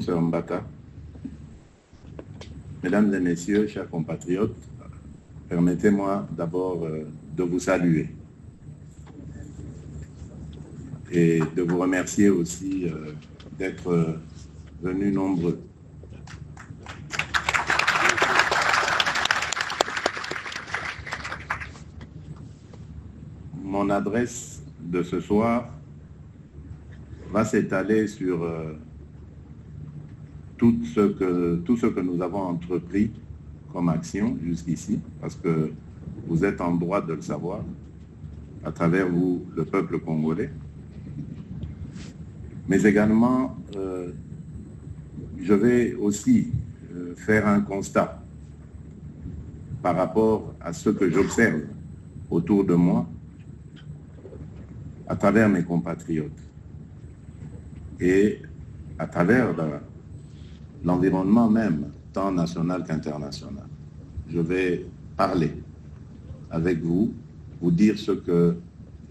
Sœur Mbata. Mesdames et messieurs, chers compatriotes, permettez-moi d'abord de vous saluer et de vous remercier aussi d'être venus nombreux. Mon adresse de ce soir va s'étaler sur tout ce que nous avons entrepris comme action jusqu'ici, parce que vous êtes en droit de le savoir, à travers vous, le peuple congolais. Mais également, je vais aussi faire un constat par rapport à ce que j'observe autour de moi, à travers mes compatriotes et à travers l'environnement même, tant national qu'international. Je vais parler avec vous, vous dire ce que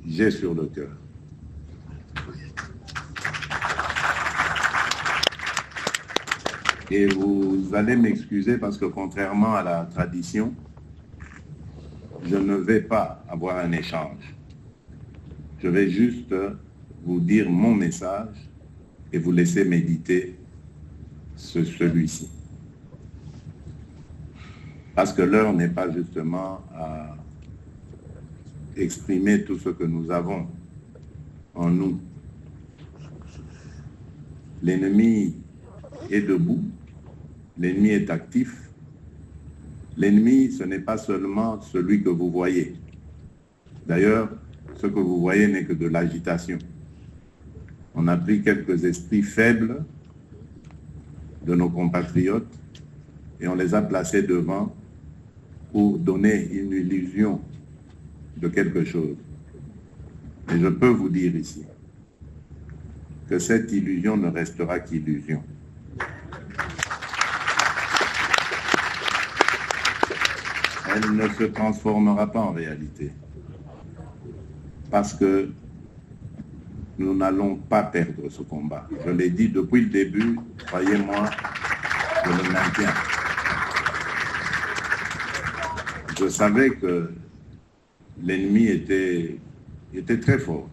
j'ai sur le cœur. Et vous allez m'excuser parce que contrairement à la tradition, je ne vais pas avoir un échange. Je vais juste vous dire mon message et vous laisser méditer celui-ci. Parce que l'heure n'est pas justement à exprimer tout ce que nous avons en nous. L'ennemi est debout, l'ennemi est actif. L'ennemi, ce n'est pas seulement celui que vous voyez. D'ailleurs, ce que vous voyez n'est que de l'agitation. On a pris quelques esprits faibles de nos compatriotes et on les a placés devant pour donner une illusion de quelque chose. Et je peux vous dire ici que cette illusion ne restera qu'illusion. Elle ne se transformera pas en réalité. Parce que nous n'allons pas perdre ce combat. Je l'ai dit depuis le début, croyez-moi, je le maintiens. Je savais que l'ennemi était très fort.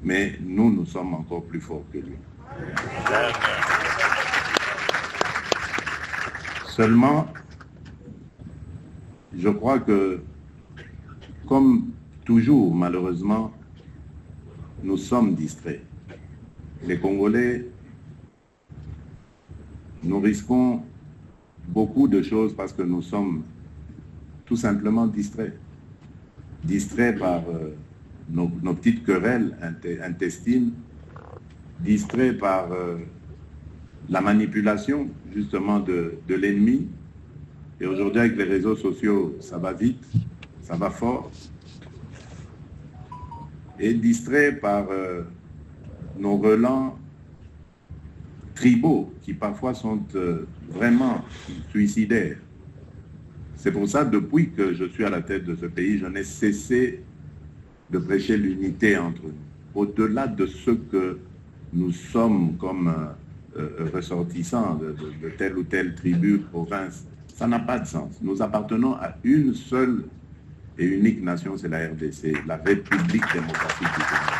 Mais nous sommes encore plus forts que lui. Seulement, je crois que, comme toujours, malheureusement, nous sommes distraits. Les Congolais, nous risquons beaucoup de choses parce que nous sommes tout simplement distraits. Distraits par nos petites querelles intestines, distraits par la manipulation, justement, de l'ennemi. Et aujourd'hui, avec les réseaux sociaux, ça va vite, ça va fort. Et distraits par nos relents tribaux qui parfois sont vraiment suicidaires. C'est pour ça, depuis que je suis à la tête de ce pays, je n'ai cessé de prêcher l'unité entre nous. Au-delà de ce que nous sommes comme ressortissants de telle ou telle tribu, province, ça n'a pas de sens. Nous appartenons à une seule et unique nation, c'est la RDC, la République démocratique du Congo.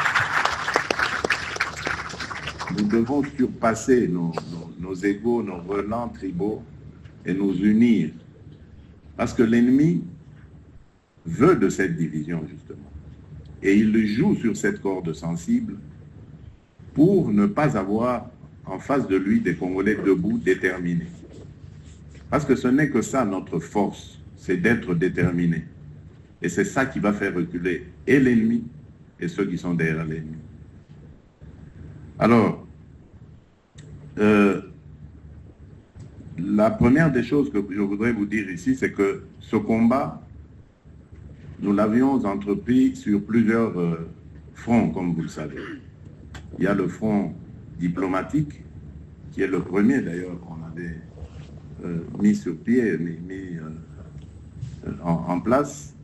Nous devons surpasser nos égos, nos relents tribaux et nous unir. Parce que l'ennemi veut de cette division, justement. Et il joue sur cette corde sensible pour ne pas avoir en face de lui des Congolais debout, déterminés. Parce que ce n'est que ça notre force, c'est d'être déterminés. Et c'est ça qui va faire reculer et l'ennemi et ceux qui sont derrière l'ennemi. Alors, la première des choses que je voudrais vous dire ici, c'est que ce combat, nous l'avions entrepris sur plusieurs fronts, comme vous le savez. Il y a le front diplomatique, qui est le premier d'ailleurs qu'on avait mis sur pied, mis en place.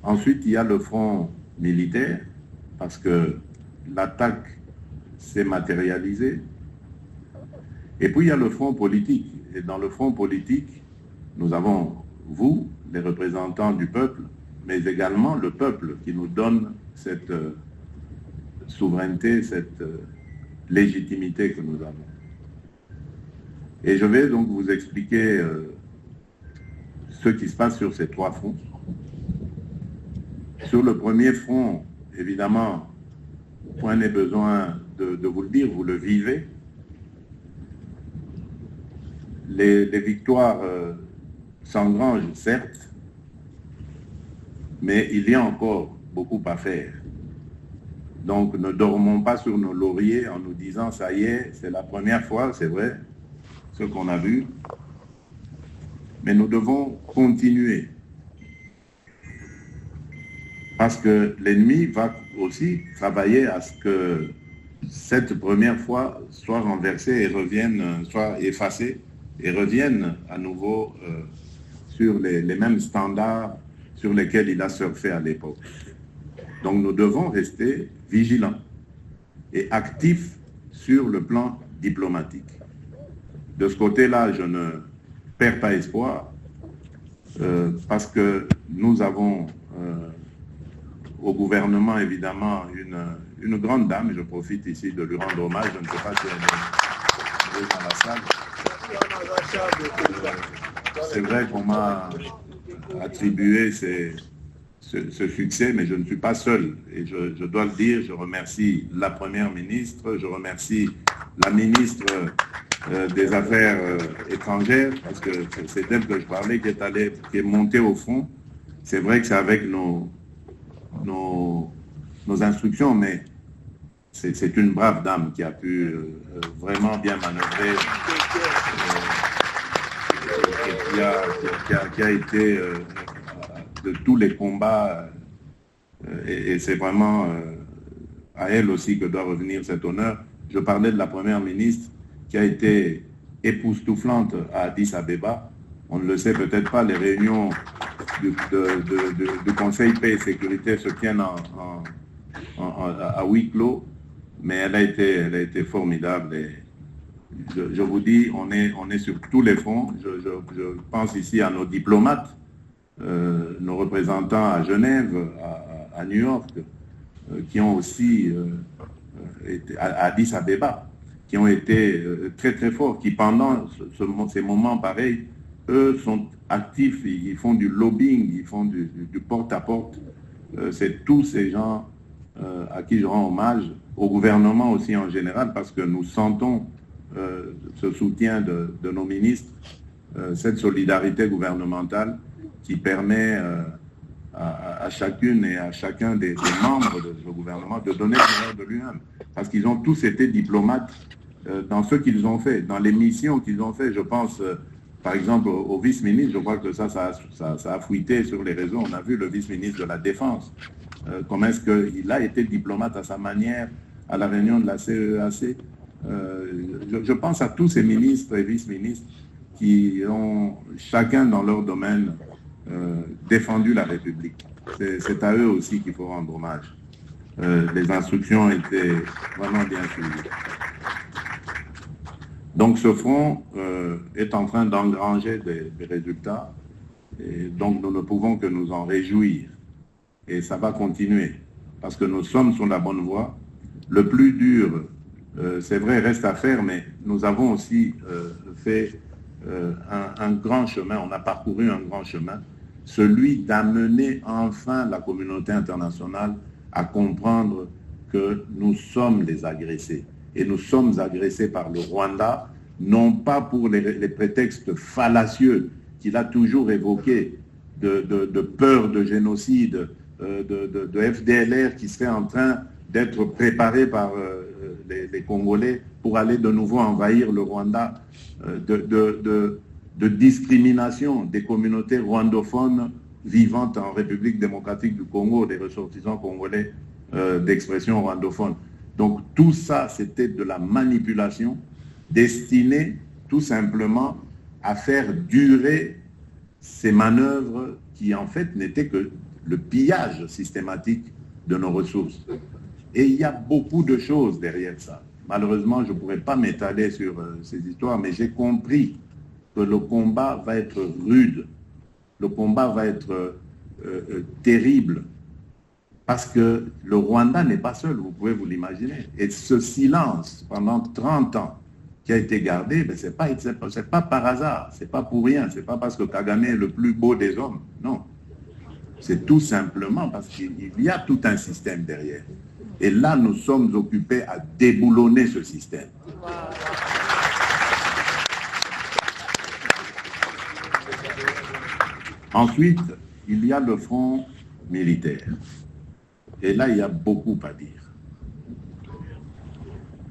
Ensuite, il y a le front militaire, parce que l'attaque s'est matérialisé. Et puis il y a le front politique. Et dans le front politique, nous avons vous, les représentants du peuple, mais également le peuple qui nous donne cette souveraineté, cette légitimité que nous avons. Et je vais donc vous expliquer ce qui se passe sur ces trois fronts. Sur le premier front, évidemment, point n'est besoin de vous le dire, vous le vivez. Les victoires s'engrangent, certes, mais il y a encore beaucoup à faire. Donc ne dormons pas sur nos lauriers en nous disant « ça y est, c'est la première fois, c'est vrai, ce qu'on a vu ». Mais nous devons continuer. Parce que l'ennemi va aussi travailler à ce que cette première fois soit renversée et revienne, soit effacée et revienne à nouveau sur les mêmes standards sur lesquels il a surfé à l'époque. Donc nous devons rester vigilants et actifs sur le plan diplomatique. De ce côté-là, je ne perds pas espoir parce que nous avons au gouvernement, évidemment, une grande dame, je profite ici de lui rendre hommage, je ne sais pas si elle est dans la salle. C'est vrai qu'on m'a attribué ce succès, mais je ne suis pas seul. Et je dois le dire, je remercie la Première ministre, je remercie la ministre des Affaires étrangères, parce que c'est d'elle que je parlais, qui est montée au front. C'est vrai que c'est avec nos instructions, mais c'est une brave dame qui a pu vraiment bien manœuvrer et qui a été de tous les combats et c'est vraiment à elle aussi que doit revenir cet honneur. Je parlais de la Première ministre qui a été époustouflante à Addis Abeba. On ne le sait peut-être pas, les réunions du Conseil paix et sécurité se tiennent à huis clos, mais elle a été formidable. Et je vous dis, on est sur tous les fronts. Je pense ici à nos diplomates, nos représentants à Genève, à New York, qui ont aussi été à Addis Abeba, qui ont été très très forts, qui pendant ces moments pareils, eux sont actifs, ils font du lobbying, ils font du porte-à-porte. C'est tous ces gens à qui je rends hommage, au gouvernement aussi en général, parce que nous sentons ce soutien de nos ministres, cette solidarité gouvernementale qui permet à chacune et à chacun des membres de ce gouvernement de donner le meilleur de lui-même. Parce qu'ils ont tous été diplomates dans ce qu'ils ont fait, dans les missions qu'ils ont fait. Je pense, par exemple, au vice-ministre, je crois que ça a fuité sur les réseaux. On a vu le vice-ministre de la Défense, comment est-ce qu'il a été diplomate à sa manière à la réunion de la CEAC. Je pense à tous ces ministres et vice-ministres qui ont, chacun dans leur domaine, défendu la République. C'est à eux aussi qu'il faut rendre hommage. Les instructions ont été vraiment bien suivies. Donc ce front est en train d'engranger des résultats et donc nous ne pouvons que nous en réjouir. Et ça va continuer parce que nous sommes sur la bonne voie. Le plus dur, c'est vrai, reste à faire, mais nous avons aussi fait un grand chemin, on a parcouru un grand chemin, celui d'amener enfin la communauté internationale à comprendre que nous sommes les agressés. Et nous sommes agressés par le Rwanda, non pas pour les prétextes fallacieux qu'il a toujours évoqués, de peur de génocide, de FDLR qui serait en train d'être préparé par les Congolais pour aller de nouveau envahir le Rwanda, de discrimination des communautés rwandophones vivantes en République démocratique du Congo, des ressortissants congolais d'expression rwandophone. Donc tout ça, c'était de la manipulation destinée tout simplement à faire durer ces manœuvres qui en fait n'étaient que le pillage systématique de nos ressources. Et il y a beaucoup de choses derrière ça. malheureusement, je ne pourrais pas m'étaler sur ces histoires, mais j'ai compris que le combat va être rude, le combat va être terrible, parce que le Rwanda n'est pas seul, vous pouvez vous l'imaginer. Et ce silence pendant 30 ans qui a été gardé, ben, ce n'est pas par hasard, ce n'est pas pour rien, ce n'est pas parce que Kagame est le plus beau des hommes, non. C'est tout simplement parce qu'il y a tout un système derrière. Et là, nous sommes occupés à déboulonner ce système. Ensuite, il y a le front militaire. Et là, il y a beaucoup à dire.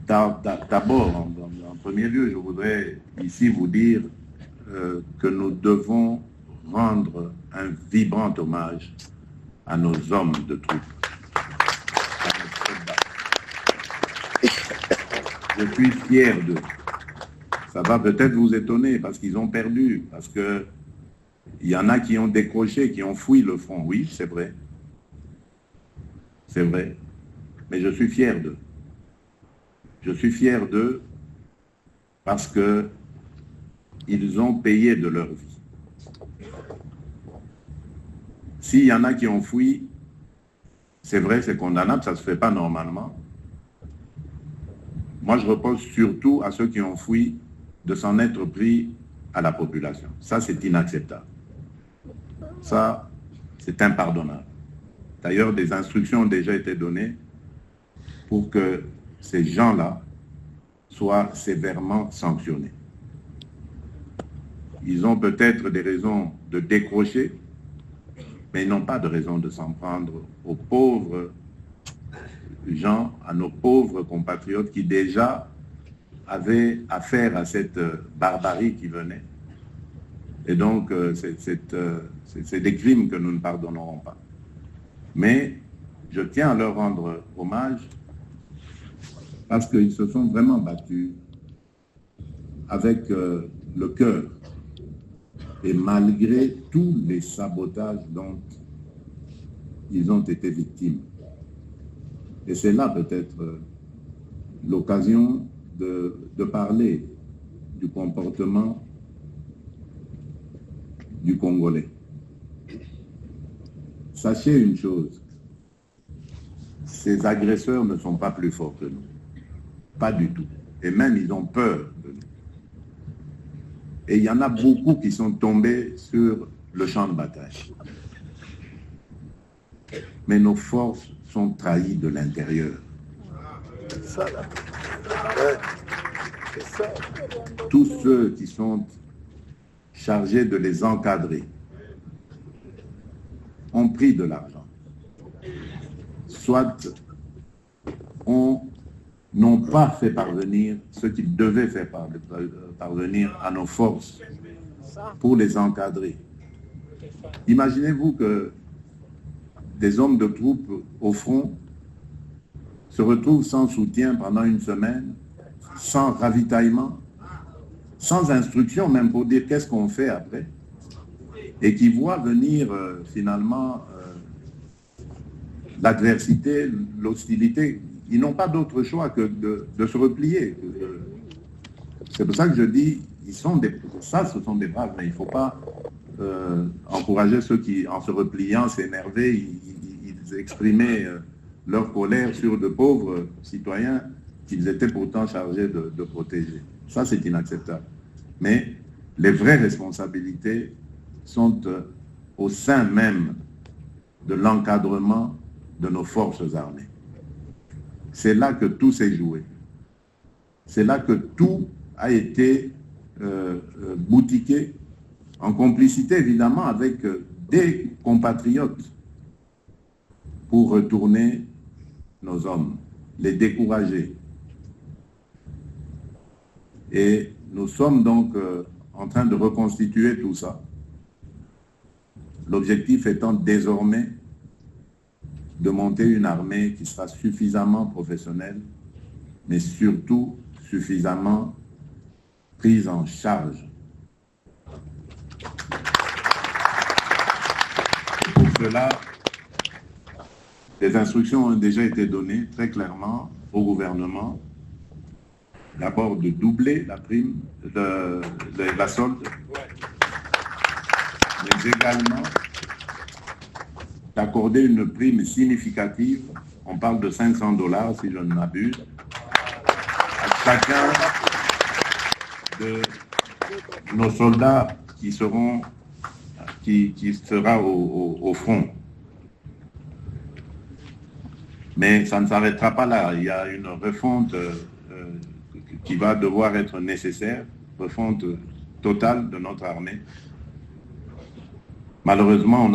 D'abord, en premier lieu, je voudrais ici vous dire que nous devons rendre un vibrant hommage à nos hommes de troupe. Je suis fier d'eux. Ça va peut-être vous étonner parce qu'ils ont perdu, parce que il y en a qui ont décroché, qui ont fui le front. Oui, c'est vrai. C'est vrai. Mais je suis fier d'eux. Je suis fier d'eux parce que ils ont payé de leur vie. S'il y en a qui ont fui, c'est vrai, c'est condamnable, ça ne se fait pas normalement. Moi, je repose surtout à ceux qui ont fui de s'en être pris à la population. Ça, c'est inacceptable. Ça, c'est impardonnable. D'ailleurs, des instructions ont déjà été données pour que ces gens-là soient sévèrement sanctionnés. Ils ont peut-être des raisons de décrocher, mais ils n'ont pas de raison de s'en prendre aux pauvres gens, à nos pauvres compatriotes qui déjà avaient affaire à cette barbarie qui venait. Et donc, c'est des crimes que nous ne pardonnerons pas. Mais je tiens à leur rendre hommage parce qu'ils se sont vraiment battus avec le cœur et malgré tous les sabotages dont ils ont été victimes. Et c'est là peut-être l'occasion de parler du comportement du Congolais. Sachez une chose, ces agresseurs ne sont pas plus forts que nous. Pas du tout. Et même ils ont peur de nous. Et il y en a beaucoup qui sont tombés sur le champ de bataille. Mais nos forces sont trahies de l'intérieur. Tous ceux qui sont chargés de les encadrer ont pris de l'argent. Soit n'ont pas fait parvenir ce qu'ils devaient faire parvenir à nos forces pour les encadrer. Imaginez-vous que des hommes de troupes au front se retrouvent sans soutien pendant une semaine, sans ravitaillement, sans instruction même pour dire qu'est-ce qu'on fait après, et qui voient venir finalement l'adversité, l'hostilité. Ils n'ont pas d'autre choix que de se replier. C'est pour ça que je dis, ce sont des braves, mais il ne faut pas encourager ceux qui, en se repliant, s'énervaient, ils exprimaient leur colère sur de pauvres citoyens qu'ils étaient pourtant chargés de protéger. Ça, c'est inacceptable. Mais les vraies responsabilités sont au sein même de l'encadrement de nos forces armées. C'est là que tout s'est joué. C'est là que tout a été boutiqué, en complicité évidemment avec des compatriotes, pour retourner nos hommes, les décourager. Et nous sommes donc en train de reconstituer tout ça. L'objectif étant désormais de monter une armée qui sera suffisamment professionnelle, mais surtout suffisamment prise en charge. Pour cela, des instructions ont déjà été données très clairement au gouvernement d'abord de doubler la prime de la solde, mais également d'accorder une prime significative, on parle de 500 $, si je ne m'abuse, à chacun de nos soldats qui sera au front. Mais ça ne s'arrêtera pas là. Il y a une refonte qui va devoir être nécessaire, refonte totale de notre armée. Malheureusement,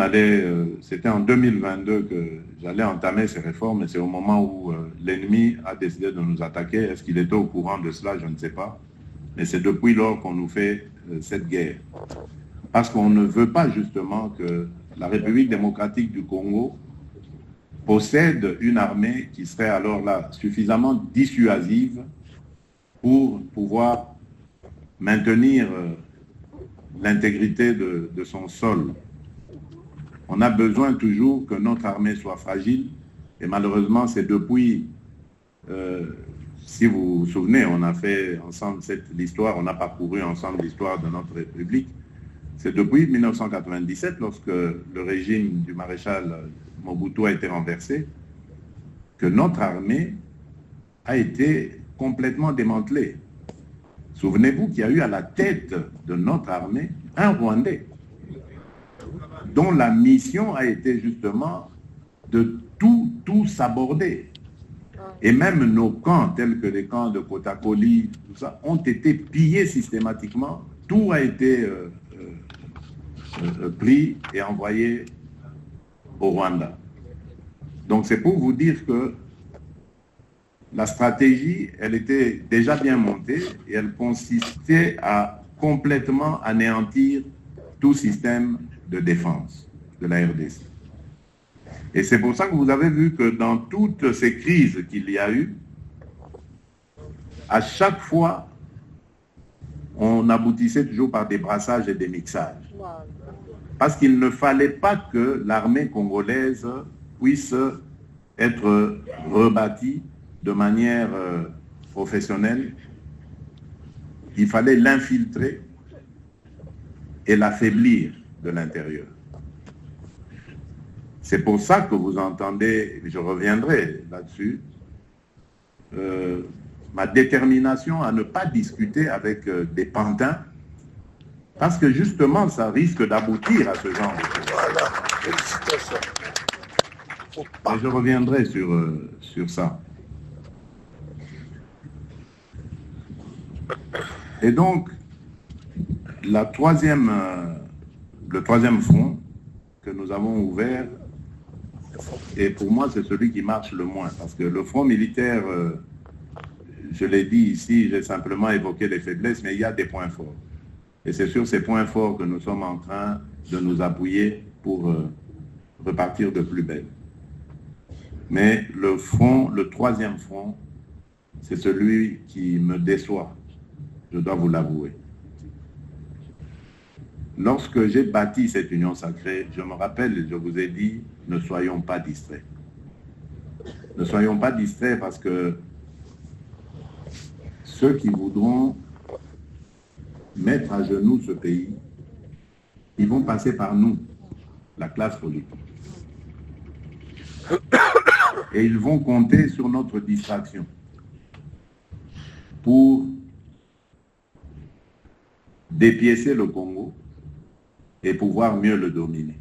c'était en 2022 que j'allais entamer ces réformes, et c'est au moment où l'ennemi a décidé de nous attaquer. Est-ce qu'il était au courant de cela? Je ne sais pas. Mais c'est depuis lors qu'on nous fait cette guerre. Parce qu'on ne veut pas justement que la République démocratique du Congo possède une armée qui serait alors là suffisamment dissuasive pour pouvoir maintenir l'intégrité de son sol. On a besoin toujours que notre armée soit fragile, et malheureusement c'est depuis, si vous vous souvenez, on a fait ensemble l'histoire, on a parcouru ensemble l'histoire de notre République. C'est depuis 1997, lorsque le régime du maréchal Mobutu a été renversé, que notre armée a été complètement démantelée. Souvenez-vous qu'il y a eu à la tête de notre armée un Rwandais, dont la mission a été justement de tout s'aborder. Et même nos camps, tels que les camps de Kotakoli, tout ça, ont été pillés systématiquement. Tout a été pris et envoyé au Rwanda. Donc c'est pour vous dire que la stratégie, elle était déjà bien montée et elle consistait à complètement anéantir tout système de défense de la RDC. Et c'est pour ça que vous avez vu que dans toutes ces crises qu'il y a eu, à chaque fois, on aboutissait toujours par des brassages et des mixages. Parce qu'il ne fallait pas que l'armée congolaise puisse être rebâtie de manière professionnelle. Il fallait l'infiltrer et l'affaiblir de l'intérieur. C'est pour ça que vous entendez, je reviendrai là-dessus, ma détermination à ne pas discuter avec des pantins, parce que justement, ça risque d'aboutir à ce genre de choses. Voilà, félicitations. Et je reviendrai sur ça. Et donc, le troisième front que nous avons ouvert, et pour moi, c'est celui qui marche le moins, parce que le front militaire, je l'ai dit ici, j'ai simplement évoqué les faiblesses, mais il y a des points forts. Et c'est sur ces points forts que nous sommes en train de nous appuyer pour repartir de plus belle. Mais le troisième front, c'est celui qui me déçoit, je dois vous l'avouer. Lorsque j'ai bâti cette union sacrée, je me rappelle, je vous ai dit, ne soyons pas distraits. Ne soyons pas distraits parce que ceux qui voudront mettre à genoux ce pays, ils vont passer par nous, la classe politique. Et ils vont compter sur notre distraction pour dépiécer le Congo et pouvoir mieux le dominer.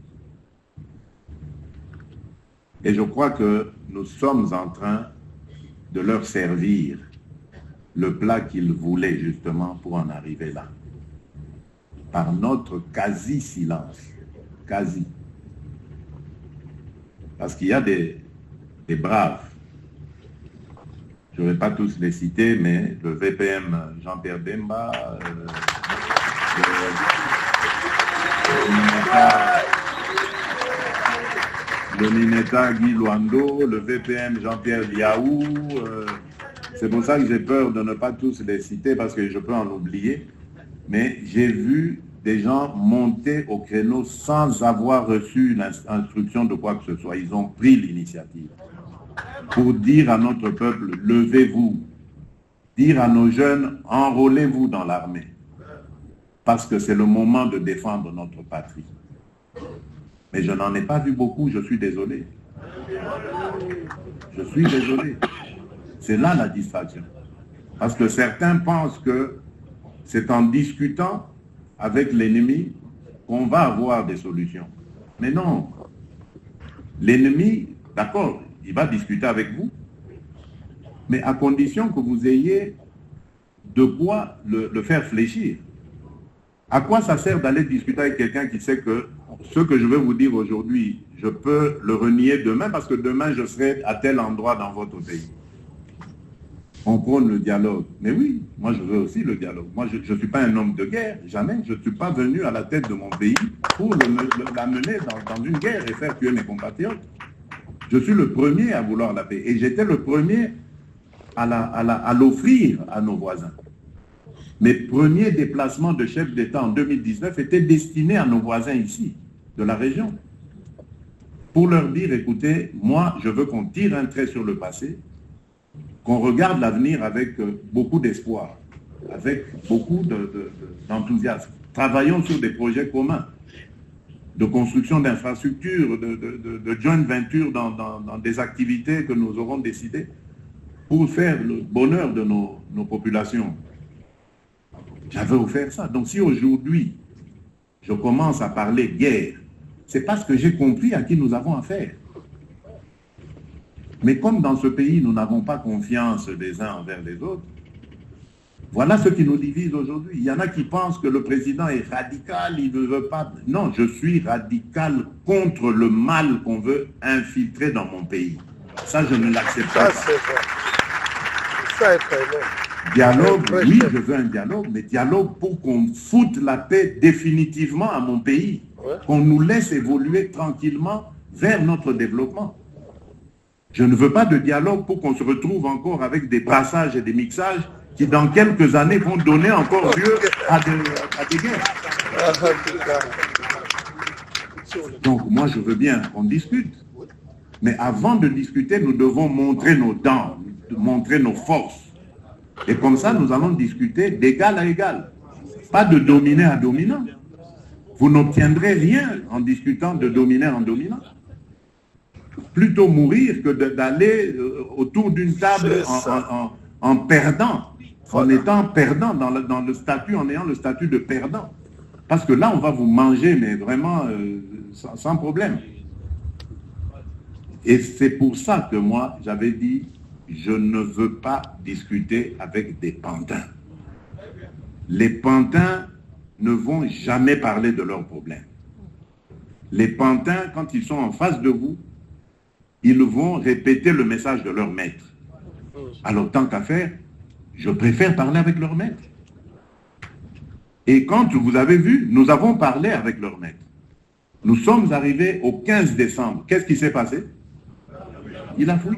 Et je crois que nous sommes en train de leur servir le plat qu'ils voulaient justement pour en arriver là. Par notre quasi-silence. Quasi. Parce qu'il y a des braves. Je ne vais pas tous les citer, mais le VPM Jean-Pierre Bemba, le Nineta Guy Luando, le VPM Jean-Pierre Liaou. C'est pour ça que j'ai peur de ne pas tous les citer parce que je peux en oublier. Mais j'ai vu des gens monter au créneau sans avoir reçu l'instruction de quoi que ce soit. Ils ont pris l'initiative pour dire à notre peuple, levez-vous. dire à nos jeunes, enrôlez-vous dans l'armée, parce que c'est le moment de défendre notre patrie. Mais je n'en ai pas vu beaucoup, je suis désolé. Je suis désolé. C'est là la distraction. Parce que certains pensent que c'est en discutant avec l'ennemi qu'on va avoir des solutions. Mais non. L'ennemi, d'accord, il va discuter avec vous, mais à condition que vous ayez de quoi le faire fléchir. À quoi ça sert d'aller discuter avec quelqu'un qui sait que ce que je vais vous dire aujourd'hui, je peux le renier demain parce que demain je serai à tel endroit dans votre pays. On prône le dialogue. Mais oui, moi je veux aussi le dialogue. Moi je ne suis pas un homme de guerre, jamais. Je ne suis pas venu à la tête de mon pays pour l'amener dans une guerre et faire tuer mes compatriotes. Je suis le premier à vouloir la paix. Et j'étais le premier à l'offrir à nos voisins. Mes premiers déplacements de chef d'État en 2019 étaient destinés à nos voisins ici, de la région, pour leur dire, écoutez, moi, je veux qu'on tire un trait sur le passé, qu'on regarde l'avenir avec beaucoup d'espoir, avec beaucoup d'enthousiasme. Travaillons sur des projets communs, de construction d'infrastructures, de joint venture dans des activités que nous aurons décidées pour faire le bonheur de nos populations. J'avais offert ça. Donc si aujourd'hui, je commence à parler guerre, c'est parce que j'ai compris à qui nous avons affaire. Mais comme dans ce pays, nous n'avons pas confiance les uns envers les autres, voilà ce qui nous divise aujourd'hui. Il y en a qui pensent que le président est radical, il ne veut pas... Non, je suis radical contre le mal qu'on veut infiltrer dans mon pays. Ça, je ne l'accepte pas. Ça, c'est vrai. Ça est très bon. Dialogue, oui, je veux un dialogue, mais dialogue pour qu'on foute la paix définitivement à mon pays, qu'on nous laisse évoluer tranquillement vers notre développement. Je ne veux pas de dialogue pour qu'on se retrouve encore avec des passages et des mixages qui, dans quelques années, vont donner encore lieu à des guerres. Donc, moi, je veux bien qu'on discute. Mais avant de discuter, nous devons montrer nos dents, montrer nos forces. Et comme ça, nous allons discuter d'égal à égal. Pas de dominant à dominant. Vous n'obtiendrez rien en discutant de dominant en dominant. Plutôt mourir que d'aller autour d'une table en perdant, en étant perdant dans le statut, en ayant le statut de perdant. Parce que là, on va vous manger, mais vraiment sans problème. Et c'est pour ça que moi, j'avais dit, je ne veux pas discuter avec des pantins. Les pantins ne vont jamais parler de leurs problèmes. Les pantins, quand ils sont en face de vous, ils vont répéter le message de leur maître. Alors, tant qu'à faire, je préfère parler avec leur maître. Et quand vous avez vu, nous avons parlé avec leur maître. Nous sommes arrivés au 15 décembre. Qu'est-ce qui s'est passé? Il a fui.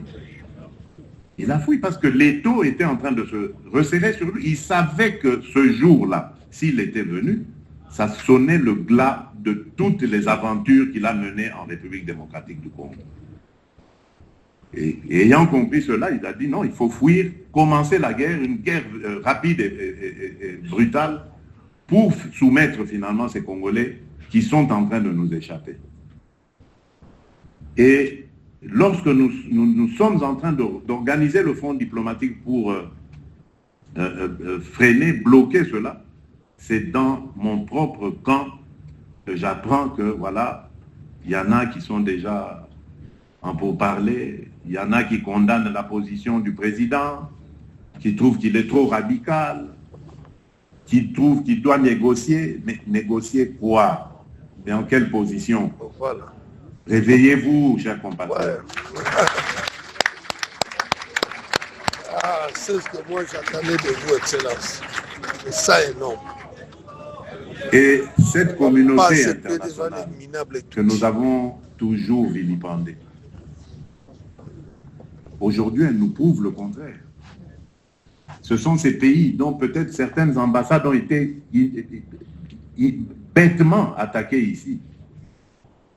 Il a fui parce que l'étau était en train de se resserrer sur lui. Il savait que ce jour-là, s'il était venu, ça sonnait le glas de toutes les aventures qu'il a menées en République démocratique du Congo. Et ayant compris cela, il a dit non, il faut fuir, commencer la guerre, une guerre rapide et brutale pour soumettre finalement ces Congolais qui sont en train de nous échapper. Et lorsque nous sommes en train d'organiser le front diplomatique pour freiner, bloquer cela, c'est dans mon propre camp que j'apprends que voilà, il y en a qui sont déjà en pourparlers, il y en a qui condamnent la position du président, qui trouvent qu'il est trop radical, qui trouvent qu'il doit négocier. Mais négocier quoi? Et en quelle position? Voilà. Réveillez-vous, chers compatriotes. Ouais. Ah, c'est ce que moi j'attendais de vous, Excellence. Et ça est énorme. Et cette communauté internationale que nous avons toujours vilipendée, aujourd'hui, elle nous prouve le contraire. Ce sont ces pays dont peut-être certaines ambassades ont été bêtement attaquées ici,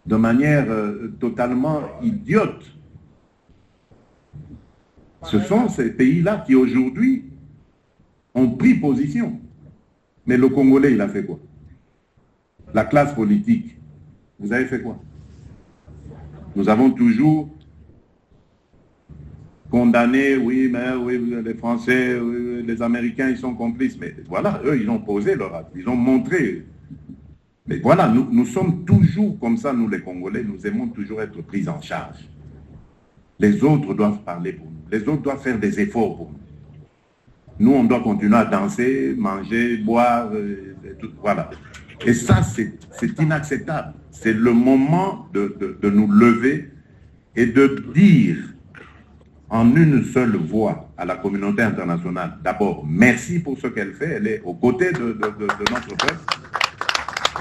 de manière totalement idiote. Ce sont ces pays-là qui aujourd'hui ont pris position. Mais le Congolais, il a fait quoi? La classe politique, vous avez fait quoi? Nous avons toujours condamné, oui, mais oui, les Français, oui, les Américains, ils sont complices. Mais voilà, eux, ils ont posé leur acte, ils ont montré. Mais voilà, nous sommes toujours comme ça, nous les Congolais, nous aimons toujours être pris en charge. Les autres doivent parler pour nous, les autres doivent faire des efforts pour nous. Nous, on doit continuer à danser, manger, boire, tout, voilà. Et ça, c'est inacceptable. C'est le moment de nous lever et de dire en une seule voix à la communauté internationale, d'abord, merci pour ce qu'elle fait, elle est aux côtés de notre peuple,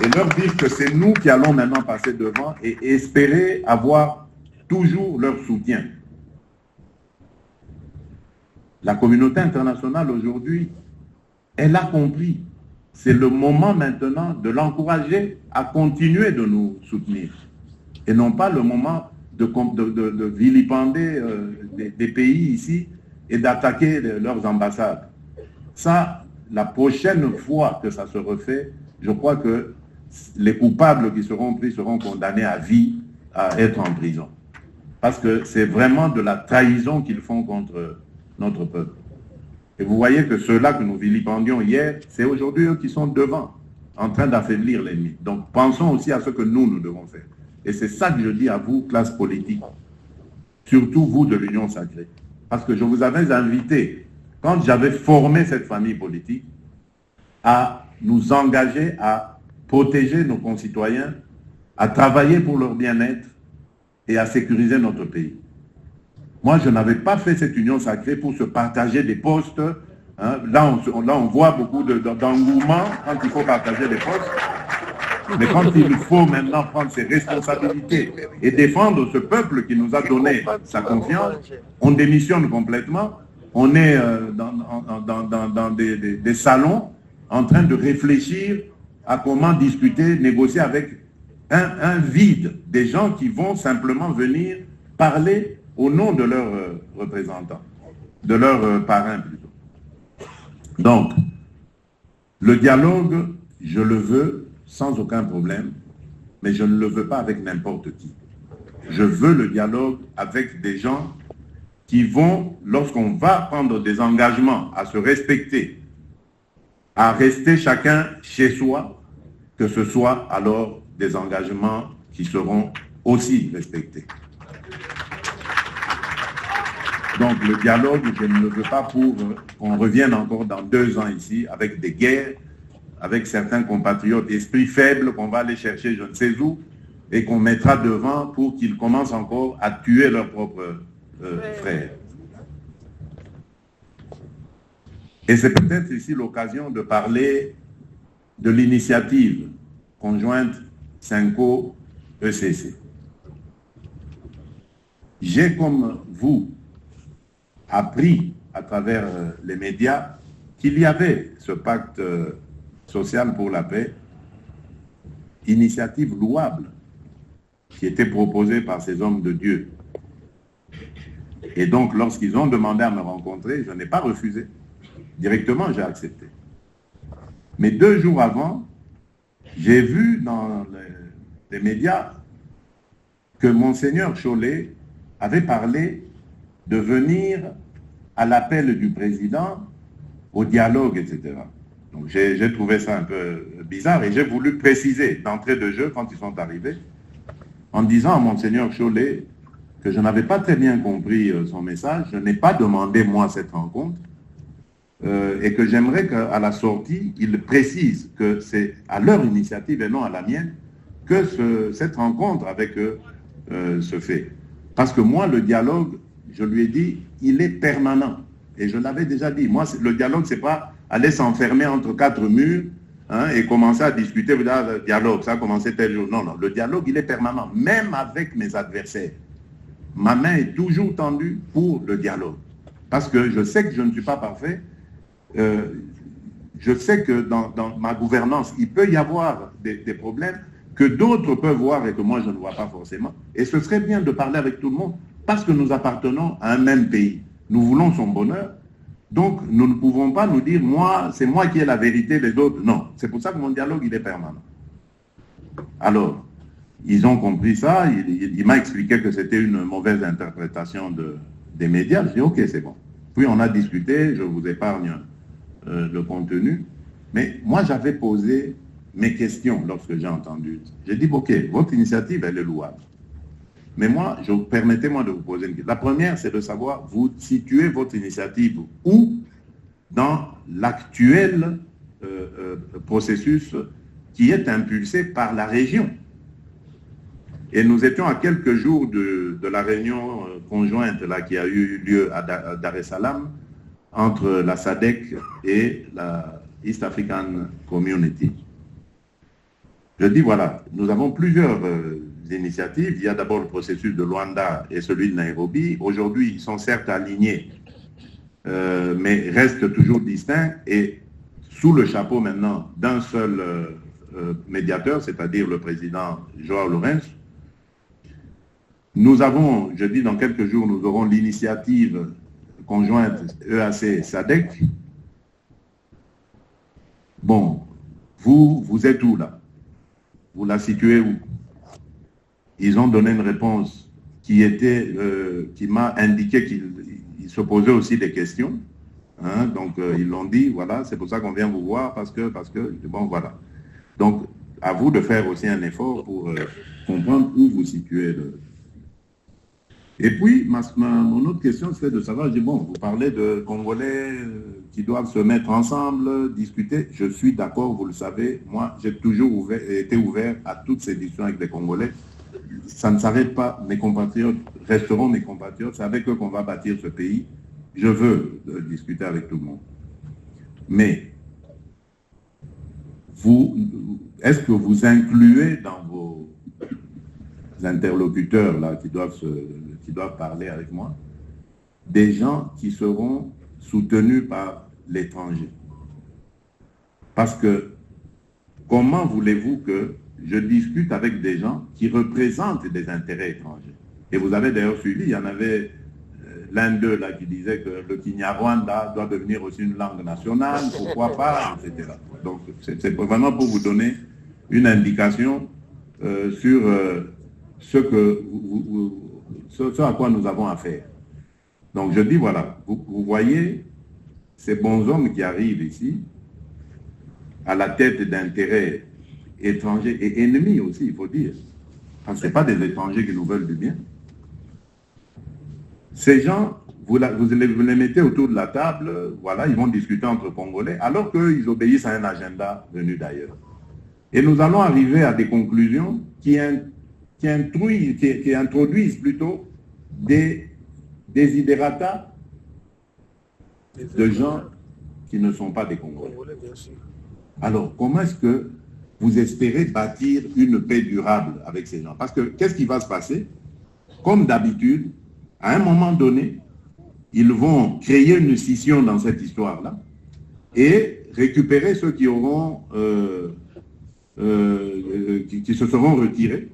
et leur dire que c'est nous qui allons maintenant passer devant et espérer avoir toujours leur soutien. La communauté internationale aujourd'hui, elle a compris. C'est le moment maintenant de l'encourager à continuer de nous soutenir. Et non pas le moment de vilipender des pays ici et d'attaquer leurs ambassades. Ça, la prochaine fois que ça se refait, je crois que les coupables qui seront pris seront condamnés à vie à être en prison. Parce que c'est vraiment de la trahison qu'ils font contre notre peuple. Et vous voyez que ceux-là que nous vilipendions hier, c'est aujourd'hui eux qui sont devant, en train d'affaiblir l'ennemi. Donc pensons aussi à ce que nous devons faire. Et c'est ça que je dis à vous, classe politique, surtout vous de l'Union sacrée. Parce que je vous avais invité, quand j'avais formé cette famille politique, à nous engager à protéger nos concitoyens, à travailler pour leur bien-être et à sécuriser notre pays. Moi, je n'avais pas fait cette union sacrée pour se partager des postes. Hein. Là, on voit beaucoup d'engouement quand il faut partager des postes. Mais quand il faut maintenant prendre ses responsabilités et défendre ce peuple qui nous a donné sa confiance, on démissionne complètement. On est dans des salons en train de réfléchir à comment discuter, négocier avec un vide, des gens qui vont simplement venir parler au nom de leurs représentants, de leurs parrains plutôt. Donc, le dialogue, je le veux sans aucun problème, mais je ne le veux pas avec n'importe qui. Je veux le dialogue avec des gens qui vont, lorsqu'on va prendre des engagements à se respecter, à rester chacun chez soi, que ce soit alors des engagements qui seront aussi respectés. Donc le dialogue, je ne le veux pas pour qu'on revienne encore dans 2 ans ici avec des guerres, avec certains compatriotes esprits faibles qu'on va aller chercher je ne sais où et qu'on mettra devant pour qu'ils commencent encore à tuer leurs propres frères. Et c'est peut-être ici l'occasion de parler de l'initiative conjointe Cinco-ECC. J'ai, comme vous, appris à travers les médias qu'il y avait ce pacte social pour la paix, initiative louable, qui était proposée par ces hommes de Dieu. Et donc, lorsqu'ils ont demandé à me rencontrer, je n'ai pas refusé. Directement, j'ai accepté. Mais 2 jours avant, j'ai vu dans les médias que Monseigneur Chollet avait parlé de venir à l'appel du président au dialogue, etc. Donc j'ai trouvé ça un peu bizarre et j'ai voulu préciser d'entrée de jeu quand ils sont arrivés, en disant à Monseigneur Chollet que je n'avais pas très bien compris son message, je n'ai pas demandé moi cette rencontre, et que j'aimerais qu'à la sortie, ils précisent que c'est à leur initiative et non à la mienne que cette rencontre avec eux se fait. Parce que moi, le dialogue, je lui ai dit, il est permanent. Et je l'avais déjà dit. Moi, le dialogue, ce n'est pas aller s'enfermer entre 4 murs hein, et commencer à discuter. Le dialogue, ça a commencé tel jour. Non, non. Le dialogue, il est permanent. Même avec mes adversaires. Ma main est toujours tendue pour le dialogue. Parce que je sais que je ne suis pas parfait. Je sais que dans ma gouvernance, il peut y avoir des problèmes que d'autres peuvent voir et que moi, je ne vois pas forcément. Et ce serait bien de parler avec tout le monde parce que nous appartenons à un même pays. Nous voulons son bonheur Donc, nous ne pouvons pas nous dire, moi, c'est moi qui ai la vérité, les autres. Non, c'est pour ça que mon dialogue, il est permanent. Alors, ils ont compris ça, il m'a expliqué que c'était une mauvaise interprétation des médias. Je dis, ok, c'est bon. Puis on a discuté, je vous épargne le contenu, mais moi j'avais posé mes questions lorsque j'ai entendu. J'ai dit, ok, votre initiative, elle est louable. Mais moi, permettez-moi de vous poser une question. La première, c'est de savoir, vous situez votre initiative où dans l'actuel processus qui est impulsé par la région. Et nous étions à quelques jours de la réunion conjointe là, qui a eu lieu à Dar es Salaam entre la SADC et la East African Community. Je dis, voilà, nous avons plusieurs initiatives. Il y a d'abord le processus de Luanda et celui de Nairobi. Aujourd'hui, ils sont certes alignés, mais restent toujours distincts et sous le chapeau maintenant d'un seul médiateur, c'est-à-dire le président João Lourenço. Nous avons, je dis dans quelques jours, nous aurons l'initiative conjointe EAC-SADC. Bon, vous êtes où là? Vous la situez où? Ils ont donné une réponse qui m'a indiqué qu'ils se posaient aussi des questions. Hein, donc ils l'ont dit, voilà, c'est pour ça qu'on vient vous voir, parce que, bon, voilà. Donc, à vous de faire aussi un effort pour comprendre où vous situez. Et puis, mon autre question, c'est de savoir, je dis, bon, vous parlez de Congolais qui doivent se mettre ensemble, discuter. Je suis d'accord, vous le savez. Moi, j'ai toujours été ouvert à toutes ces discussions avec les Congolais. Ça ne s'arrête pas. Mes compatriotes resteront mes compatriotes. C'est avec eux qu'on va bâtir ce pays. Je veux discuter avec tout le monde. Mais, est-ce que vous incluez dans vos interlocuteurs là, qui doivent parler avec moi, des gens qui seront soutenus par l'étranger? Parce que comment voulez-vous que je discute avec des gens qui représentent des intérêts étrangers? Et vous avez d'ailleurs suivi, il y en avait l'un d'eux là qui disait que le Kinyarwanda doit devenir aussi une langue nationale, pourquoi pas, etc. Donc c'est vraiment pour vous donner une indication sur ce à quoi nous avons affaire. Donc je dis, voilà, vous voyez ces bons hommes qui arrivent ici, à la tête d'intérêts étrangers et ennemis aussi, il faut dire. Parce que ce n'est pas des étrangers qui nous veulent du bien. Ces gens, vous les mettez autour de la table, voilà, ils vont discuter entre Congolais, alors qu'ils obéissent à un agenda venu d'ailleurs. Et nous allons arriver à des conclusions qui introduisent plutôt des desiderata de gens qui ne sont pas des Congolais. Alors, comment est-ce que vous espérez bâtir une paix durable avec ces gens? Parce que qu'est-ce qui va se passer? Comme d'habitude, à un moment donné, ils vont créer une scission dans cette histoire-là et récupérer ceux qui auront qui se seront retirés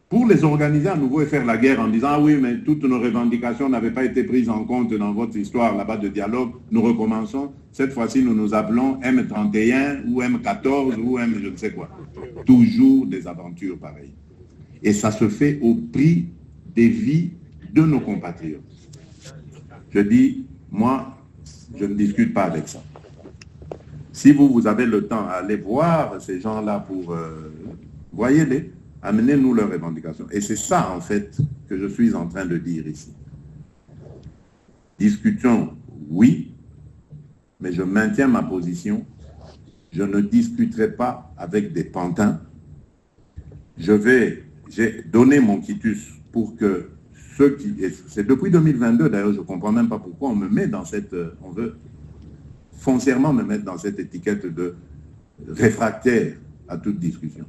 pour les organiser à nouveau et faire la guerre en disant « Ah oui, mais toutes nos revendications n'avaient pas été prises en compte dans votre histoire là-bas de dialogue. Nous recommençons. Cette fois-ci, nous nous appelons M31 ou M14 ou M je ne sais quoi. » Toujours des aventures pareilles. Et ça se fait au prix des vies de nos compatriotes. Je dis, moi, je ne discute pas avec ça. Si vous avez le temps à aller voir ces gens-là pour... voyez-les, amenez-nous leurs revendications. Et c'est ça, en fait, que je suis en train de dire ici. Discutons, oui, mais je maintiens ma position. Je ne discuterai pas avec des pantins. J'ai donné mon quitus pour que ceux qui... C'est depuis 2022, d'ailleurs, je ne comprends même pas pourquoi on me met dans cette... On veut foncièrement me mettre dans cette étiquette de réfractaire à toute discussion.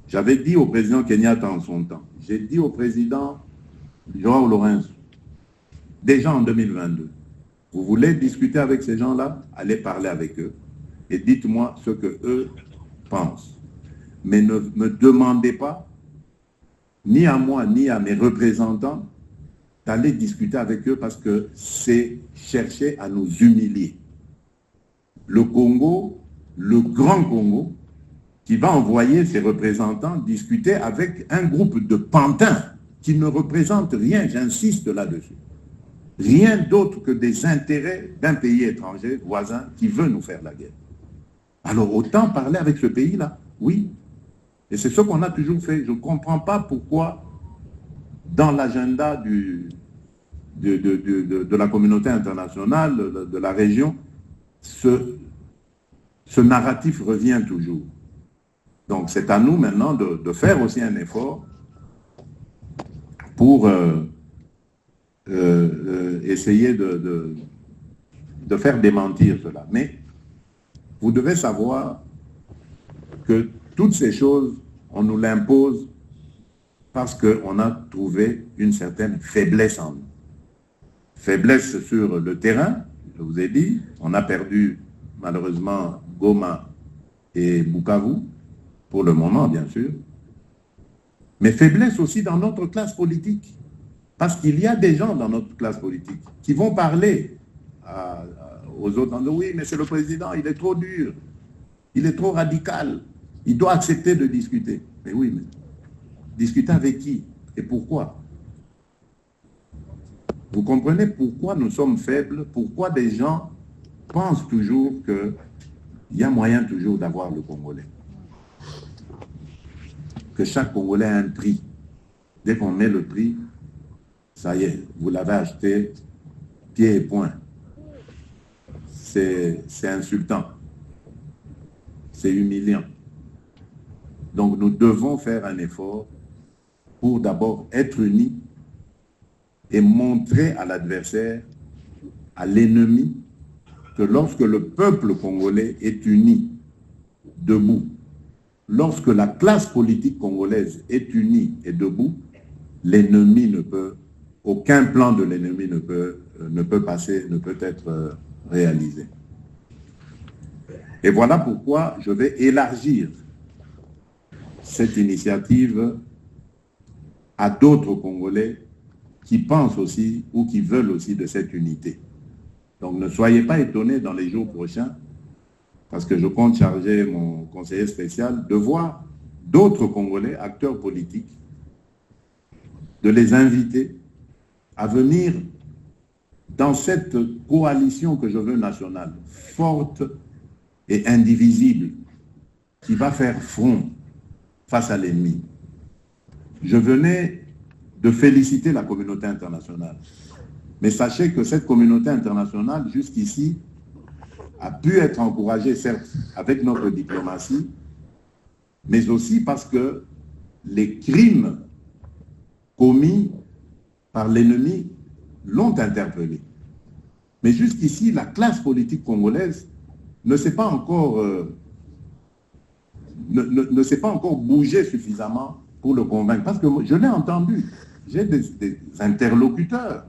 J'avais dit au président Kenyatta en son temps, j'ai dit au président João Lourenço, déjà en 2022, vous voulez discuter avec ces gens-là, allez parler avec eux et dites-moi ce que eux pensent. Mais ne me demandez pas, ni à moi, ni à mes représentants, d'aller discuter avec eux parce que c'est chercher à nous humilier. Le Congo, le grand Congo, qui va envoyer ses représentants discuter avec un groupe de pantins qui ne représentent rien, j'insiste là-dessus. Rien d'autre que des intérêts d'un pays étranger, voisin, qui veut nous faire la guerre. Alors autant parler avec ce pays-là, oui. Et c'est ce qu'on a toujours fait. Je ne comprends pas pourquoi, dans l'agenda de la communauté internationale, de la région, ce narratif revient toujours. Donc c'est à nous maintenant de faire aussi un effort pour essayer de faire démentir cela. Mais vous devez savoir que toutes ces choses, on nous l'impose parce qu'on a trouvé une certaine faiblesse en nous. Faiblesse sur le terrain, je vous ai dit, on a perdu malheureusement Goma et Bukavu, pour le moment bien sûr, mais faiblesse aussi dans notre classe politique, parce qu'il y a des gens dans notre classe politique qui vont parler aux autres en disant oui, mais c'est le président, il est trop dur, il est trop radical, il doit accepter de discuter. Mais oui, mais discuter avec qui et pourquoi? Vous comprenez pourquoi nous sommes faibles, pourquoi des gens pensent toujours qu'il y a moyen toujours d'avoir le Congolais. Que chaque Congolais a un prix. Dès qu'on met le prix, ça y est, vous l'avez acheté, pied et poing. C'est insultant. C'est humiliant. Donc nous devons faire un effort pour d'abord être unis et montrer à l'adversaire, à l'ennemi, que lorsque le peuple congolais est uni, debout, lorsque la classe politique congolaise est unie et debout, l'ennemi ne peut, aucun plan de l'ennemi ne peut passer, ne peut être réalisé. Et voilà pourquoi je vais élargir cette initiative à d'autres Congolais qui pensent aussi ou qui veulent aussi de cette unité. Donc ne soyez pas étonnés dans les jours prochains, parce que je compte charger mon conseiller spécial de voir d'autres Congolais, acteurs politiques, de les inviter à venir dans cette coalition que je veux nationale, forte et indivisible, qui va faire front face à l'ennemi. Je venais de féliciter la communauté internationale. Mais sachez que cette communauté internationale, jusqu'ici, a pu être encouragée, certes, avec notre diplomatie, mais aussi parce que les crimes commis par l'ennemi l'ont interpellé. Mais jusqu'ici, la classe politique congolaise ne s'est pas encore, ne s'est pas encore bougée suffisamment pour le convaincre. Parce que je l'ai entendu, j'ai des interlocuteurs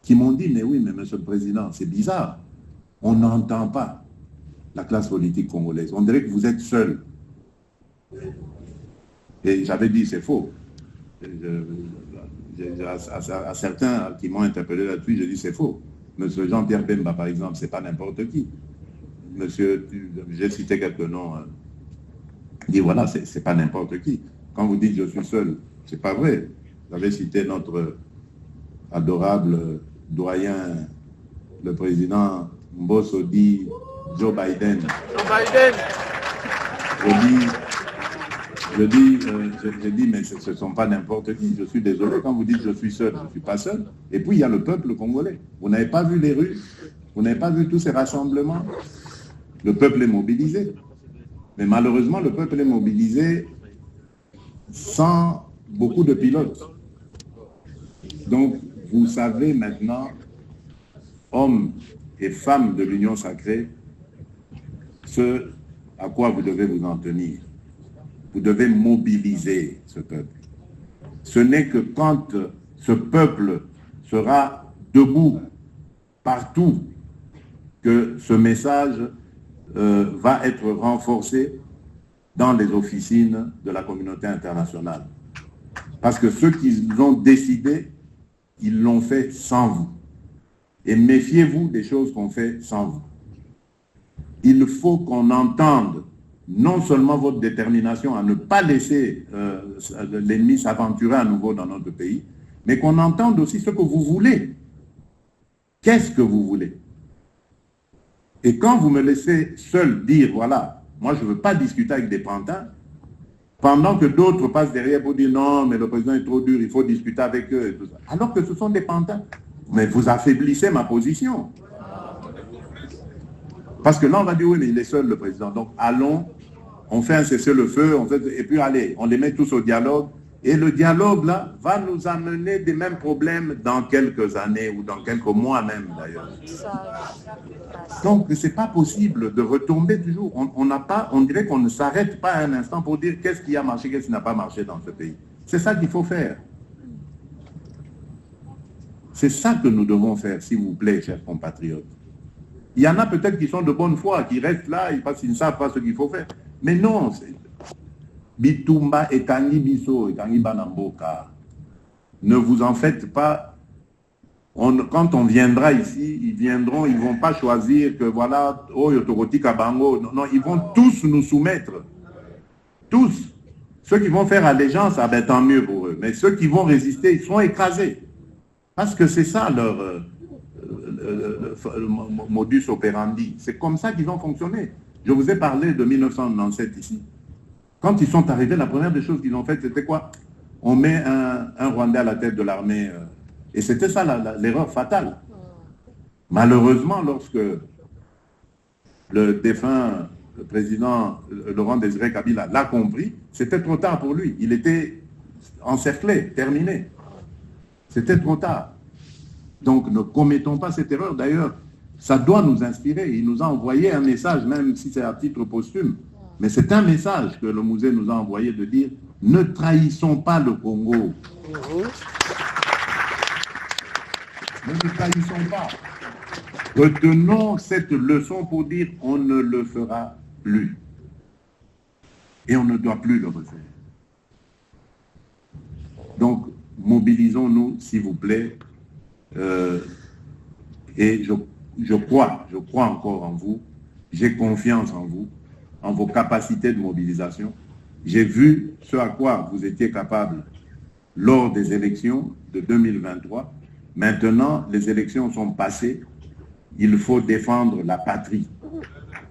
qui m'ont dit, mais oui, mais monsieur le président, c'est bizarre, on n'entend pas la classe politique congolaise, on dirait que vous êtes seul. Et j'avais dit, c'est faux. À certains qui m'ont interpellé là-dessus, je dis, c'est faux. Monsieur Jean-Pierre Bemba, par exemple, c'est pas n'importe qui. Monsieur, j'ai cité quelques noms, dit, voilà, c'est pas n'importe qui. Quand vous dites, je suis seul, c'est pas vrai. Vous avez cité notre adorable doyen, le président Mbosso dit Joe Biden. Joe Biden. Je dis, mais ce ne sont pas n'importe qui. Je suis désolé quand vous dites je suis seul, je ne suis pas seul. Et puis il y a le peuple congolais. Vous n'avez pas vu les rues, vous n'avez pas vu tous ces rassemblements. Le peuple est mobilisé. Mais malheureusement, le peuple est mobilisé sans beaucoup de pilotes. Donc, vous savez maintenant, hommes et femmes de l'Union sacrée, ce à quoi vous devez vous en tenir. Vous devez mobiliser ce peuple. Ce n'est que quand ce peuple sera debout partout que ce message va être renforcé dans les officines de la communauté internationale. Parce que ceux qui l'ont décidé ils l'ont fait sans vous. Et méfiez-vous des choses qu'on fait sans vous. Il faut qu'on entende non seulement votre détermination à ne pas laisser l'ennemi s'aventurer à nouveau dans notre pays, mais qu'on entende aussi ce que vous voulez. Qu'est-ce que vous voulez? Et quand vous me laissez seul dire, voilà, moi je ne veux pas discuter avec des pantins, pendant que d'autres passent derrière pour dire non, mais le président est trop dur, il faut discuter avec eux et tout ça. Alors que ce sont des pantins. Mais vous affaiblissez ma position. Parce que là, on va dire, oui, mais il est seul, le président. Donc, allons, on fait un cessez-le-feu, et puis allez, on les met tous au dialogue. Et le dialogue, là, va nous amener des mêmes problèmes dans quelques années, ou dans quelques mois même, d'ailleurs. Donc, ce n'est pas possible de retomber toujours. On dirait qu'on ne s'arrête pas un instant pour dire qu'est-ce qui a marché, qu'est-ce qui n'a pas marché dans ce pays. C'est ça qu'il faut faire. C'est ça que nous devons faire, s'il vous plaît, chers compatriotes. Il y en a peut-être qui sont de bonne foi, qui restent là, parce qu'ils ne savent pas ce qu'il faut faire. Mais non, Bitumba et Tangi Biso et Tangi Banamboka. Ne vous en faites pas. Quand on viendra ici, ils ne vont pas choisir que voilà, oh, Yotoroti Kabango. Non, ils vont tous nous soumettre. Tous. Ceux qui vont faire allégeance, ah ben, tant mieux pour eux. Mais ceux qui vont résister, ils seront écrasés. Parce que c'est ça leur modus operandi. C'est comme ça qu'ils ont fonctionné. Je vous ai parlé de 1997 ici. Quand ils sont arrivés, la première des choses qu'ils ont faites, c'était quoi? On met un Rwandais à la tête de l'armée. Et c'était ça l'erreur fatale. Malheureusement, lorsque le défunt président Laurent Désiré Kabila l'a compris, c'était trop tard pour lui. Il était encerclé, terminé. C'était trop tard. Donc ne commettons pas cette erreur. D'ailleurs, ça doit nous inspirer. Il nous a envoyé un message, même si c'est à titre posthume. Mais c'est un message que le musée nous a envoyé de dire « Ne trahissons pas le Congo. » Ne le trahissons pas. Retenons cette leçon pour dire « On ne le fera plus. » Et on ne doit plus le refaire. Donc, mobilisons-nous, s'il vous plaît. Et je crois encore en vous. J'ai confiance en vous, en vos capacités de mobilisation. J'ai vu ce à quoi vous étiez capable lors des élections de 2023. Maintenant, les élections sont passées. Il faut défendre la patrie.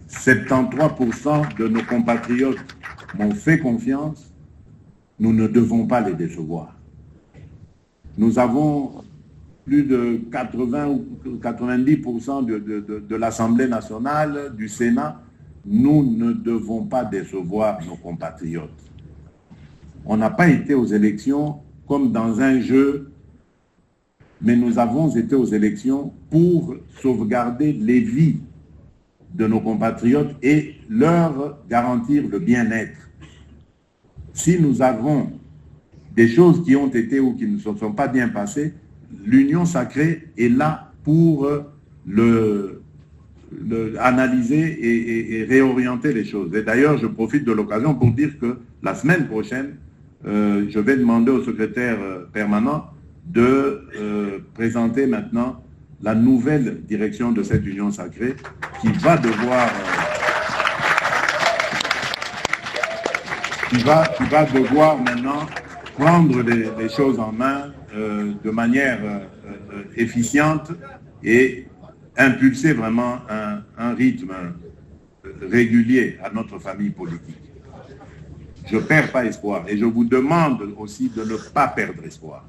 73% de nos compatriotes m'ont fait confiance. Nous ne devons pas les décevoir. Nous avons plus de 80 ou 90% de l'Assemblée nationale, du Sénat. Nous ne devons pas décevoir nos compatriotes. On n'a pas été aux élections comme dans un jeu, mais nous avons été aux élections pour sauvegarder les vies de nos compatriotes et leur garantir le bien-être. Si nous avons des choses qui ont été ou qui ne se sont pas bien passées, l'Union sacrée est là pour analyser et réorienter les choses. Et d'ailleurs, je profite de l'occasion pour dire que la semaine prochaine, je vais demander au secrétaire permanent de présenter maintenant la nouvelle direction de cette Union sacrée qui va devoir maintenant prendre les choses en main de manière efficiente et impulser vraiment un rythme régulier à notre famille politique. Je ne perds pas espoir et je vous demande aussi de ne pas perdre espoir.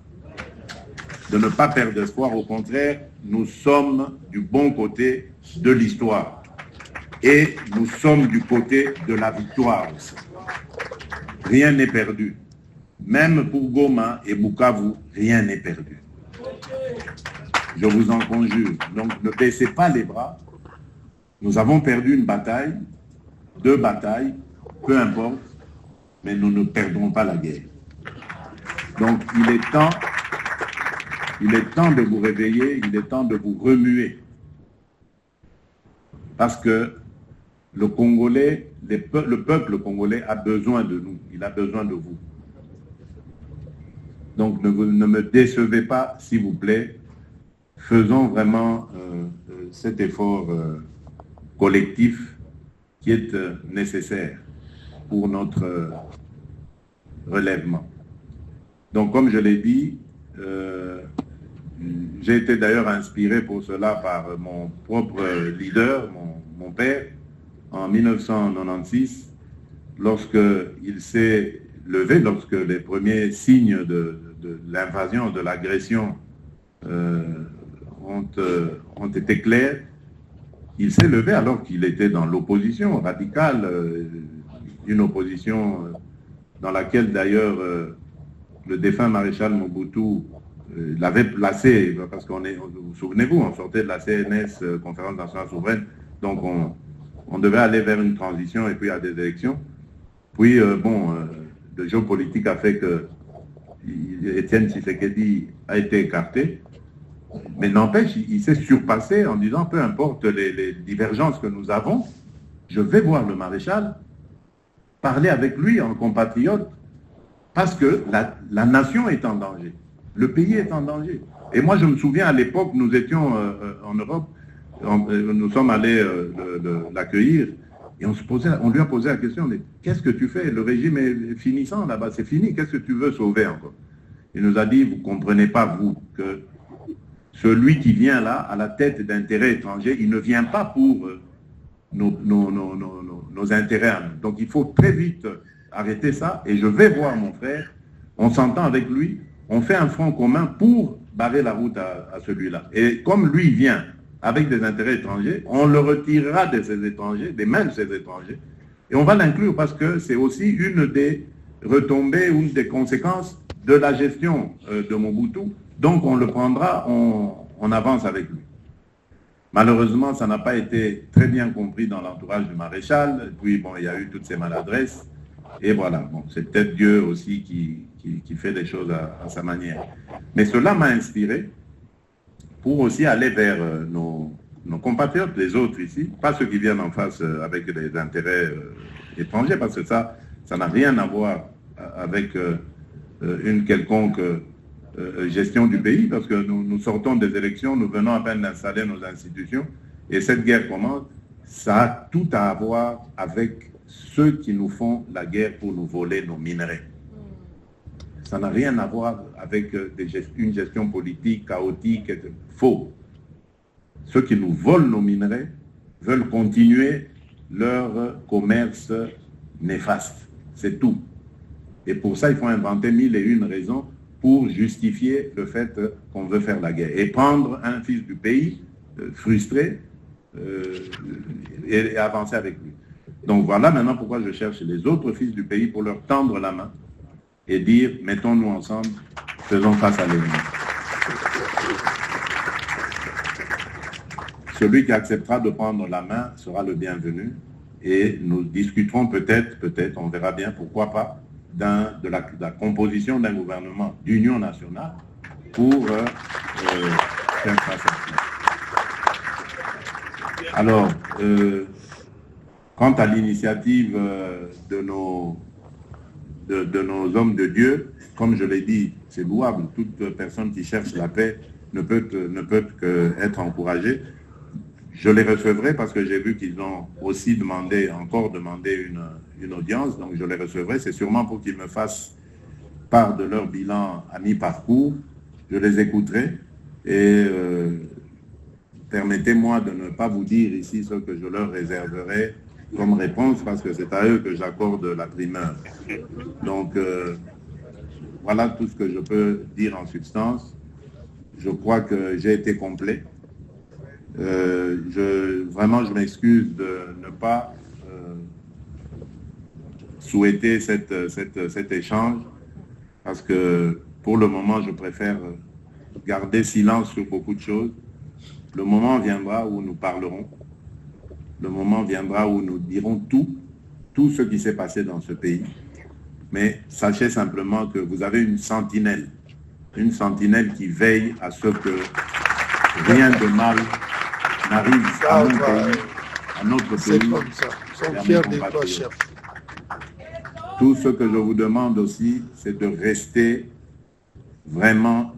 De ne pas perdre espoir, au contraire, nous sommes du bon côté de l'histoire et nous sommes du côté de la victoire aussi. Rien n'est perdu. Même pour Goma et Bukavu, rien n'est perdu. Je vous en conjure. Donc ne baissez pas les bras. Nous avons perdu une bataille, 2 batailles, peu importe, mais nous ne perdrons pas la guerre. Donc il est temps de vous réveiller, il est temps de vous remuer. Parce que le Congolais, le peuple congolais a besoin de nous, il a besoin de vous. Donc ne me décevez pas, s'il vous plaît. Faisons vraiment cet effort collectif qui est nécessaire pour notre relèvement. Donc, comme je l'ai dit, j'ai été d'ailleurs inspiré pour cela par mon propre leader, mon père, en 1996, lorsqu'il s'est levé, lorsque les premiers signes de l'invasion, de l'agression ont été clairs. Il s'est levé alors qu'il était dans l'opposition radicale, une opposition dans laquelle d'ailleurs le défunt maréchal Mobutu l'avait placé, parce qu'on est, vous souvenez-vous, on sortait de la CNS, Conférence nationale souveraine, donc on devait aller vers une transition et puis à des élections. Puis, le jeu politique a fait que Étienne Tshisekedi a été écarté. Mais n'empêche, il s'est surpassé en disant, peu importe les divergences que nous avons, je vais voir le maréchal, parler avec lui en compatriote, parce que la nation est en danger, le pays est en danger. Et moi, je me souviens, à l'époque, nous étions en Europe, nous sommes allés l'accueillir, et on lui a posé la question, mais qu'est-ce que tu fais? Le régime est finissant là-bas, c'est fini, qu'est-ce que tu veux sauver encore? Il nous a dit, vous ne comprenez pas, vous, que celui qui vient là, à la tête d'intérêts étrangers, il ne vient pas pour nos intérêts à nous. Donc il faut très vite arrêter ça, et je vais voir mon frère, on s'entend avec lui, on fait un front commun pour barrer la route à celui-là. Et comme lui vient avec des intérêts étrangers, on le retirera de ces étrangers, des mains de ces étrangers, et on va l'inclure parce que c'est aussi une des retombées, une des conséquences de la gestion de Mobutu. Donc on le prendra, on avance avec lui. Malheureusement, ça n'a pas été très bien compris dans l'entourage du maréchal. Puis bon, il y a eu toutes ces maladresses. Et voilà, bon, c'est peut-être Dieu aussi qui fait des choses à sa manière. Mais cela m'a inspiré pour aussi aller vers nos compatriotes, les autres ici, pas ceux qui viennent en face avec des intérêts étrangers, parce que ça n'a rien à voir avec une quelconque gestion du pays, parce que nous sortons des élections, nous venons à peine d'installer nos institutions, et cette guerre commence, ça a tout à voir avec ceux qui nous font la guerre pour nous voler nos minerais. Ça n'a rien à voir avec une gestion politique chaotique, faux. Ceux qui nous volent nos minerais veulent continuer leur commerce néfaste, c'est tout. Et pour ça, il faut inventer 1001 raisons pour justifier le fait qu'on veut faire la guerre. Et prendre un fils du pays, frustré, et avancer avec lui. Donc voilà maintenant pourquoi je cherche les autres fils du pays pour leur tendre la main et dire, mettons-nous ensemble, faisons face à l'ennemi. Celui qui acceptera de prendre la main sera le bienvenu et nous discuterons peut-être, on verra bien, pourquoi pas, de la composition d'un gouvernement d'union nationale pour faire face à ça. Alors, quant à l'initiative de nos hommes de Dieu, comme je l'ai dit, c'est louable. Toute personne qui cherche la paix ne peut qu'être encouragée. Je les recevrai parce que j'ai vu qu'ils ont aussi encore demandé une audience, donc je les recevrai. C'est sûrement pour qu'ils me fassent part de leur bilan à mi-parcours. Je les écouterai et permettez-moi de ne pas vous dire ici ce que je leur réserverai comme réponse parce que c'est à eux que j'accorde la primeur. Donc voilà tout ce que je peux dire en substance. Je crois que j'ai été complet. Vraiment, je m'excuse de ne pas souhaiter cet échange parce que pour le moment, je préfère garder silence sur beaucoup de choses. Le moment viendra où nous parlerons. Le moment viendra où nous dirons tout ce qui s'est passé dans ce pays. Mais sachez simplement que vous avez une sentinelle qui veille à ce que rien de mal n'arrive à mon pays, à notre pays. C'est comme ça. Nous sommes fiers de toi, chef. Tout ce que je vous demande aussi, c'est de rester vraiment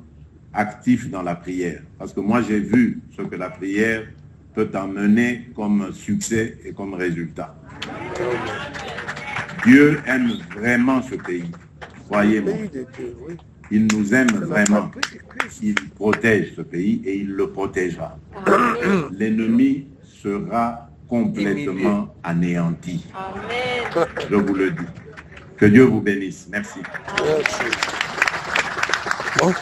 actif dans la prière. Parce que moi, j'ai vu ce que la prière peut emmener comme succès et comme résultat. Dieu aime vraiment ce pays. Croyez-moi. Il nous aime vraiment. Il protège ce pays et il le protégera. L'ennemi sera complètement anéanti. Amen. Je vous le dis. Que Dieu vous bénisse. Merci. Merci. Bon.